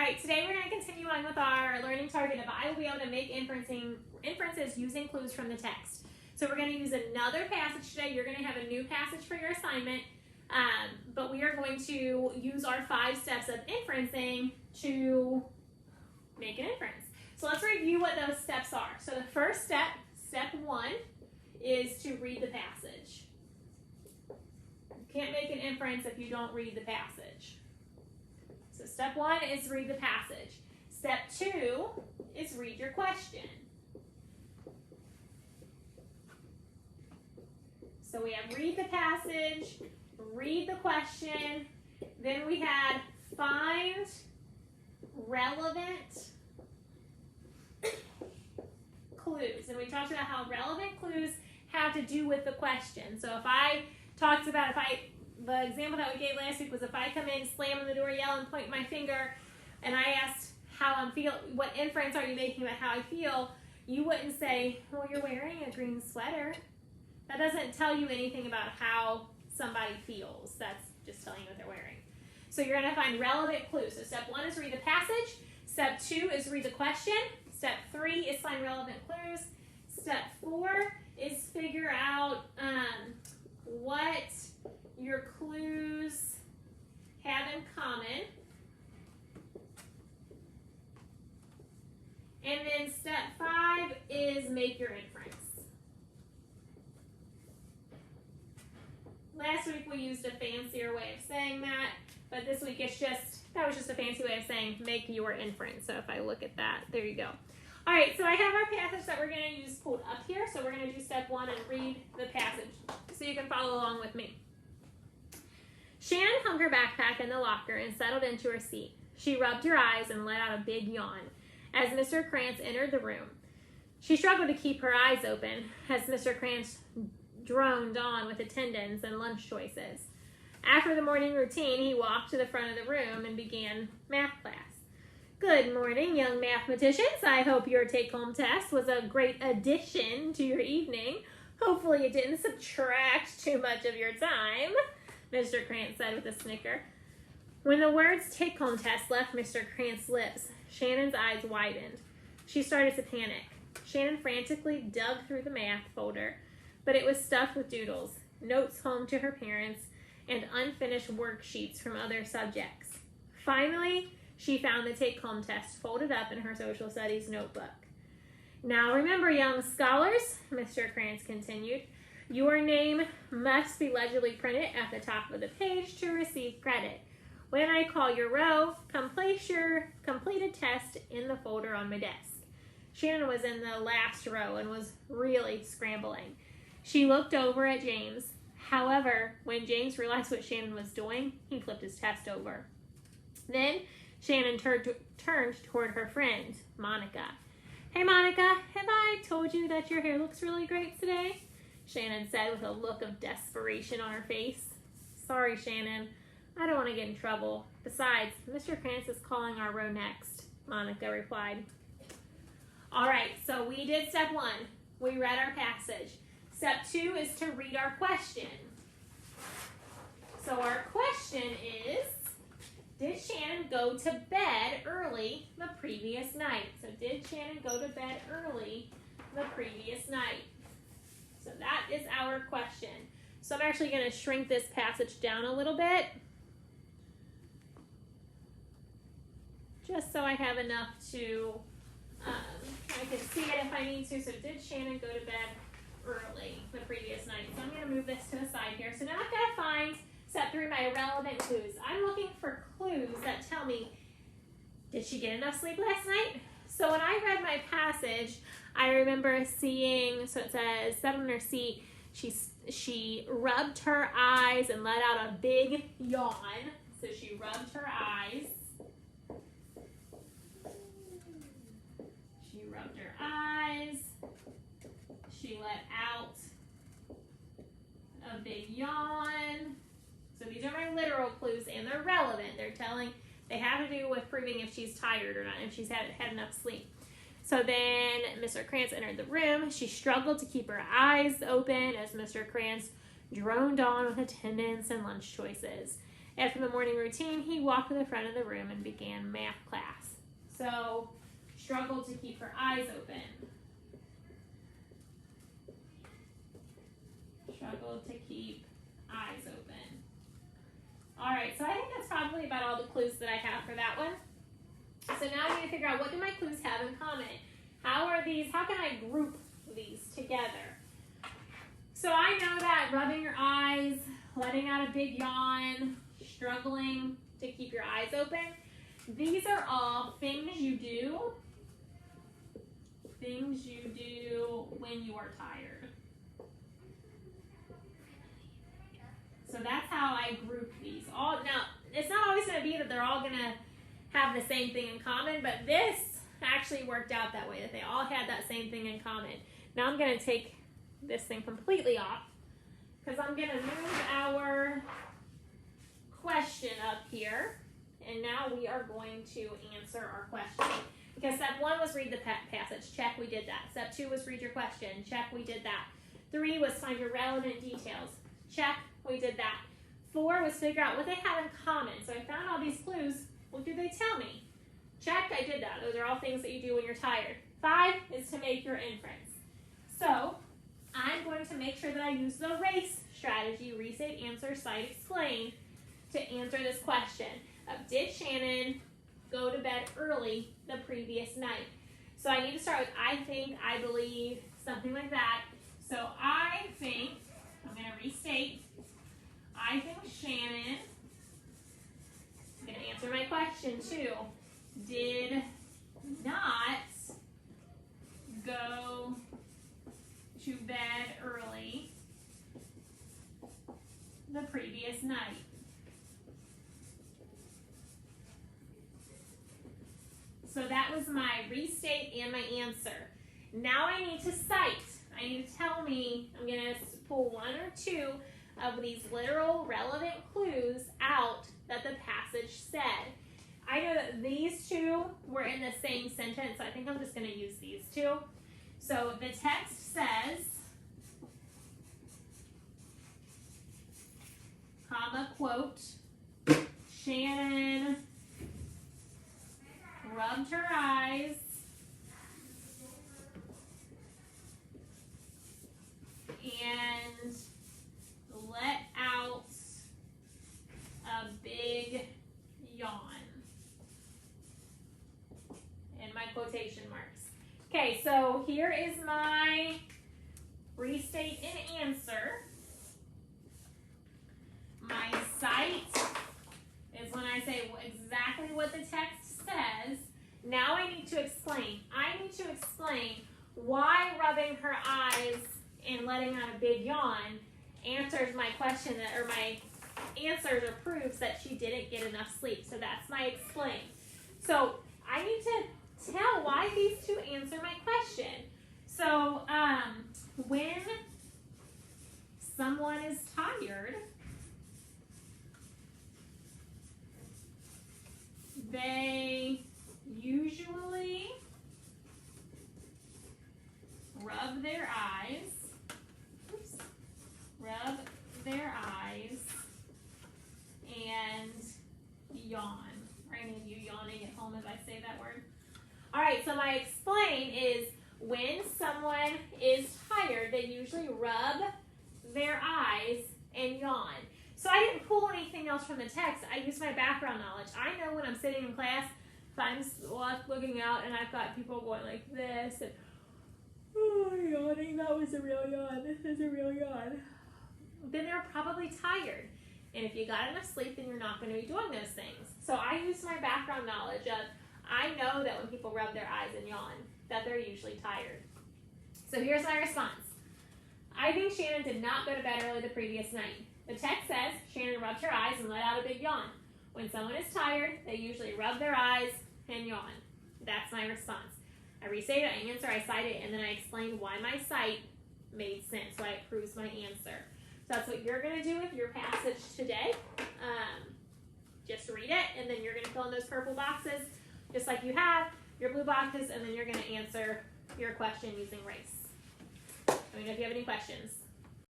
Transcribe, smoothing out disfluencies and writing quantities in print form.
right, today we're going to continue on with our learning target of I will be able to make inferences using clues from the text. So we're going to use another passage today. You're going to have a new passage for your assignment, but we are going to use our 5 steps of inferencing to make an inference. So let's review what those steps are. So the first step, step 1, is to read the passage. You can't make an inference if you don't read the passage. So step 1 is read the passage. Step 2 is read your question. So we have read the passage, read the question, then we had find relevant clues. And we talked about how relevant clues have to do with the question. So if I talked about, the example that we gave last week was if I come in, slam on the door, yell, and point my finger, and I asked how I'm feeling, what inference are you making about how I feel, you wouldn't say, well, you're wearing a green sweater. That doesn't tell you anything about how somebody feels. That's just telling you what they're wearing. So you're going to find relevant clues. So step 1 is read the passage. Step 2 is read the question. Step 3 is find relevant clues. Step 4 is figure out what your clues have in common. And then step 5 is make your inference. Last week we used a fancier way of saying that, but this week that was just a fancy way of saying make your inference. So if I look at that, there you go. All right, so I have our passage that we're going to use pulled up here. So we're going to do step 1 and read the passage so you can follow along with me. Shannon hung her backpack in the locker and settled into her seat. She rubbed her eyes and let out a big yawn as Mr. Krantz entered the room. She struggled to keep her eyes open as Mr. Krantz droned on with attendance and lunch choices. After the morning routine, he walked to the front of the room and began math class. Good morning, young mathematicians. I hope your take-home test was a great addition to your evening. Hopefully it didn't subtract too much of your time, Mr. Krantz said with a snicker. When the words take-home test left Mr. Krantz's lips, Shannon's eyes widened. She started to panic. Shannon frantically dug through the math folder, but it was stuffed with doodles, notes home to her parents, and unfinished worksheets from other subjects. Finally, she found the take-home test folded up in her social studies notebook. Now remember, young scholars, Mr. Krantz continued, your name must be legibly printed at the top of the page to receive credit. When I call your row, come place your completed test in the folder on my desk. Shannon was in the last row and was really scrambling. She looked over at James. However, when James realized what Shannon was doing, he flipped his test over. Then Shannon turned toward her friend, Monica. Hey, Monica, have I told you that your hair looks really great today? Shannon said with a look of desperation on her face. Sorry, Shannon. I don't want to get in trouble. Besides, Mr. Krantz is calling our row next, Monica replied. All right, so we did step 1. We read our passage. Step 2 is to read our question. So our question is, did Shannon go to bed early the previous night? So did Shannon go to bed early the previous night? So that is our question. So I'm actually going to shrink this passage down a little bit, just so I have enough to, I can see it if I need to. So did Shannon go to bed early the previous night? So I'm going to move this to the side here. So now I've got to find step 3, my relevant clues. I'm looking for clues that tell me, did she get enough sleep last night? So when I read my passage, I remember seeing, so it says, settled in her seat, she rubbed her eyes and let out a big yawn. So she rubbed her eyes. She rubbed her eyes. She let out a big yawn. So these are my literal clues, and they're relevant. They have to do with proving if she's tired or not, if she's had enough sleep. So then Mr. Krantz entered the room. She struggled to keep her eyes open as Mr. Krantz droned on with attendance and lunch choices. After the morning routine, he walked to the front of the room and began math class. So, struggled to keep her eyes open. Struggled to keep eyes open. All right, so I think that's probably about all the clues that I have for that one. So now I need to figure out, what do my clues have in common? How can I group these together? So I know that rubbing your eyes, letting out a big yawn, struggling to keep your eyes open, these are all things you do when you are tired. So that's how I group these. Now, it's not always going to be that they're all going to have the same thing in common, but this actually worked out that way, that they all had that same thing in common. Now I'm going to take this thing completely off, because I'm going to move our question up here, and now we are going to answer our question. Because step 1 was read the passage. Check, we did that. Step 2 was read your question. Check, we did that. 3 was find your relevant details. Check, we did that. 4 was figure out what they have in common. So I found all these clues. What do they tell me? Check, I did that. Those are all things that you do when you're tired. 5 is to make your inference. So I'm going to make sure that I use the RACE strategy, restate, answer, cite, explain, to answer this question of did Shannon go to bed early the previous night? So I need to start with I think, I believe, something like that. So I think, I'm going to restate, I think Shannon, I'm going to answer my question too, did not go to bed early the previous night. So that was my restate and my answer. Now I need to cite. I need to tell me, I'm going to pull 1 or 2 of these literal relevant clues out that the passage said. I know that these 2 were in the same sentence, so I think I'm just going to use these 2. So the text says, comma, quote, Shannon rubbed her eyes and let out a big yawn. And my quotation marks. Okay, so here is my restate and answer. My cite is when I say exactly what the text says. Now I need to explain. I need to explain why rubbing her eyes and letting out a big yawn answers my question, or my answers or proves that she didn't get enough sleep. So that's my explain. So I need to tell why these 2 answer my question. So when someone is tired, they usually rub their eyes. Rub their eyes and yawn. Are any of you yawning at home as I say that word? All right, so my explain is when someone is tired, they usually rub their eyes and yawn. So I didn't pull anything else from the text. I used my background knowledge. I know when I'm sitting in class, if I'm looking out and I've got people going like this and yawning, that was a real yawn. This is a real yawn. Then they're probably tired. And if you got enough sleep, then you're not going to be doing those things. So I use my background knowledge of, I know that when people rub their eyes and yawn, that they're usually tired. So here's my response. I think Shannon did not go to bed early the previous night. The text says, Shannon rubbed her eyes and let out a big yawn. When someone is tired, they usually rub their eyes and yawn. That's my response. I restate it, I answer, I cite it, and then I explain why my cite made sense, why it proves my answer. So that's what you're going to do with your passage today. Just read it, and then you're going to fill in those purple boxes, just like you have your blue boxes, and then you're going to answer your question using RACE. Let me know if you have any questions.